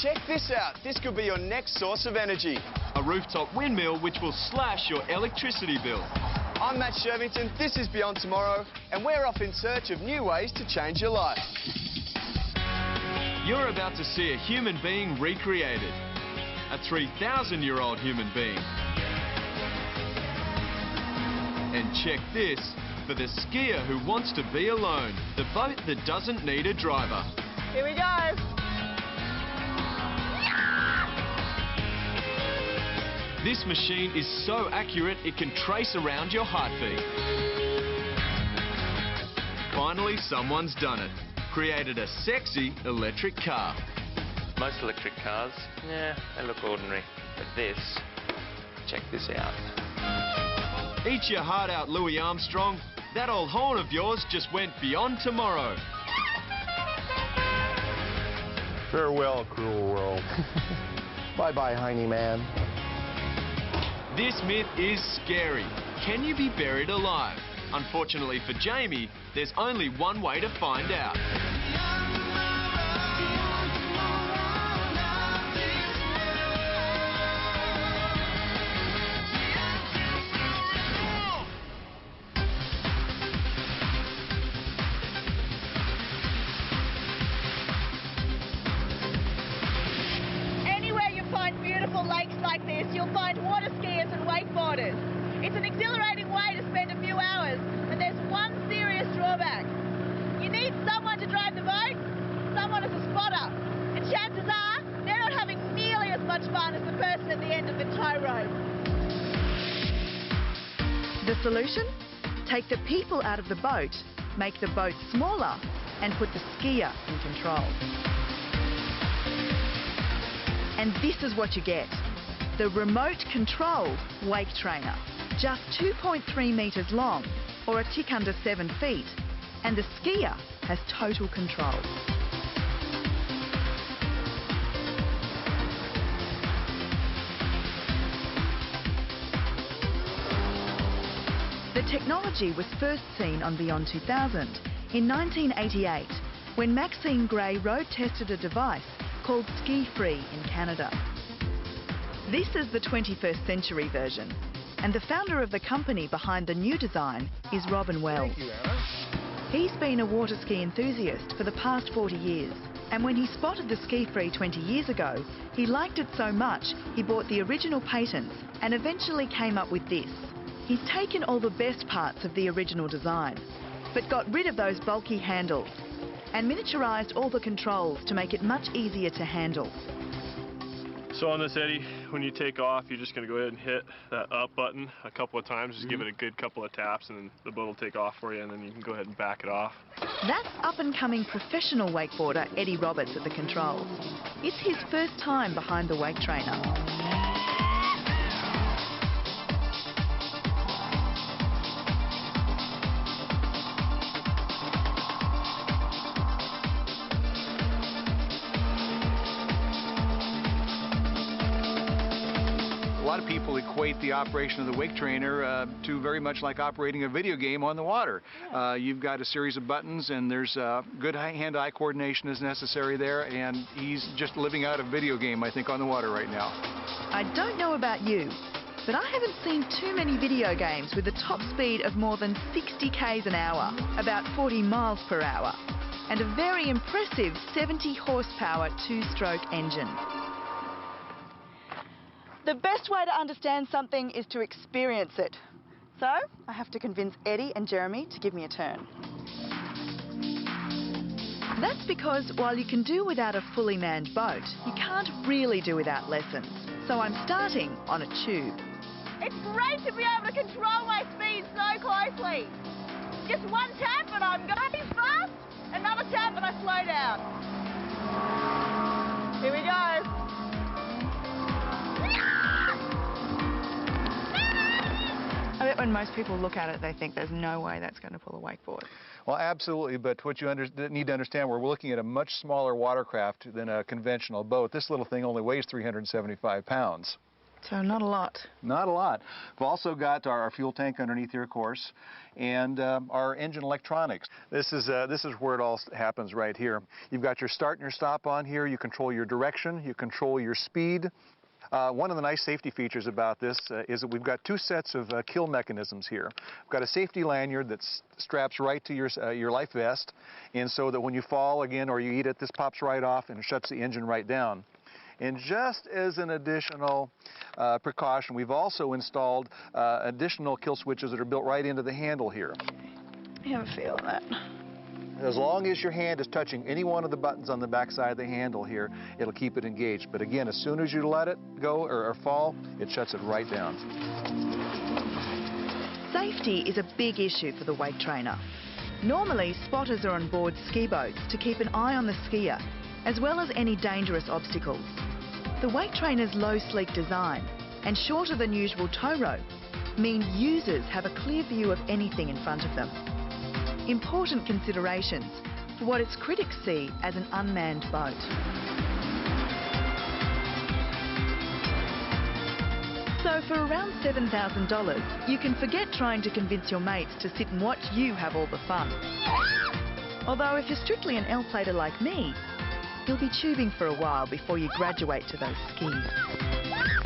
check this out. This could be your next source of energy. A rooftop windmill which will slash your electricity bill. I'm Matt Shervington, this is Beyond Tomorrow, and we're off in search of new ways to change your life. You're about to see a human being recreated. A 3,000-year-old human being. And check this, for the skier who wants to be alone. The boat that doesn't need a driver. Here we go. This machine is so accurate it can trace around your heartbeat. Finally, someone's done it. Created a sexy electric car. Most electric cars, yeah, they look ordinary. But this, check this out. Eat your heart out, Louis Armstrong. That old horn of yours just went beyond tomorrow. Farewell, cruel world. Bye-bye, Heine man. This myth is scary. Can you be buried alive? Unfortunately for Jamie, there's only one way to find out. Beautiful lakes like this, you'll find water skiers and wakeboarders. It's an exhilarating way to spend a few hours, but there's one serious drawback. You need someone to drive the boat, someone as a spotter, and chances are they're not having nearly as much fun as the person at the end of the tow rope. The solution? Take the people out of the boat, make the boat smaller, and put the skier in control. And this is what you get. The remote-controlled wake trainer. Just 2.3 metres long, or a tick under 7 feet. And the skier has total control. The technology was first seen on Beyond 2000 in 1988, when Maxine Gray road-tested a device called Ski Free in Canada. This is the 21st century version, and the founder of the company behind the new design is Robin Wells. He's been a water ski enthusiast for the past 40 years, and when he spotted the Ski Free 20 years ago, he liked it so much he bought the original patents and eventually came up with this. He's taken all the best parts of the original design, but got rid of those bulky handles and miniaturised all the controls to make it much easier to handle. So on this Eddie, when you take off, you're just going to go ahead and hit that up button a couple of times. Just give it a good couple of taps and then the boat will take off for you, and then you can go ahead and back it off. That's up-and-coming professional wakeboarder Eddie Roberts at the controls. It's his first time behind the wake trainer. A lot of people equate the operation of the wake trainer to very much like operating a video game on the water. You've got a series of buttons, and there's good hand-eye coordination is necessary there, and he's just living out a video game, I think, on the water right now. I don't know about you, but I haven't seen too many video games with a top speed of more than 60 k's an hour, about 40 miles per hour, and a very impressive 70 horsepower two-stroke engine. The best way to understand something is to experience it. So, I have to convince Eddie and Jeremy to give me a turn. That's because while you can do without a fully manned boat, you can't really do without lessons. So I'm starting on a tube. It's great to be able to control my speed so closely. Just one tap and I'm going fast, another tap and I slow down. Here we go. I bet when most people look at it, they think there's no way that's going to pull a wakeboard. Well, absolutely, but what you need to understand, we're looking at a much smaller watercraft than a conventional boat. This little thing only weighs 375 pounds. So not a lot. Not a lot. We've also got our fuel tank underneath here, of course, and our engine electronics. This is where it all happens right here. You've got your start and your stop on here. You control your direction. You control your speed. One of the nice safety features about this is that we've got two sets of kill mechanisms here. We've got a safety lanyard that straps right to your life vest, and so that when you fall again or you eat it, this pops right off and shuts the engine right down. And just as an additional precaution, we've also installed additional kill switches that are built right into the handle here. I have a feel of that. As long as your hand is touching any one of the buttons on the back side of the handle here, it'll keep it engaged. But again, as soon as you let it go or fall, it shuts it right down. Safety is a big issue for the wake trainer. Normally, spotters are on board ski boats to keep an eye on the skier, as well as any dangerous obstacles. The wake trainer's low, sleek design and shorter than usual tow rope mean users have a clear view of anything in front of them. Important considerations for what its critics see as an unmanned boat. So for around $7,000, you can forget trying to convince your mates to sit and watch you have all the fun. Although if you're strictly an L-plater like me, you'll be tubing for a while before you graduate to those skis.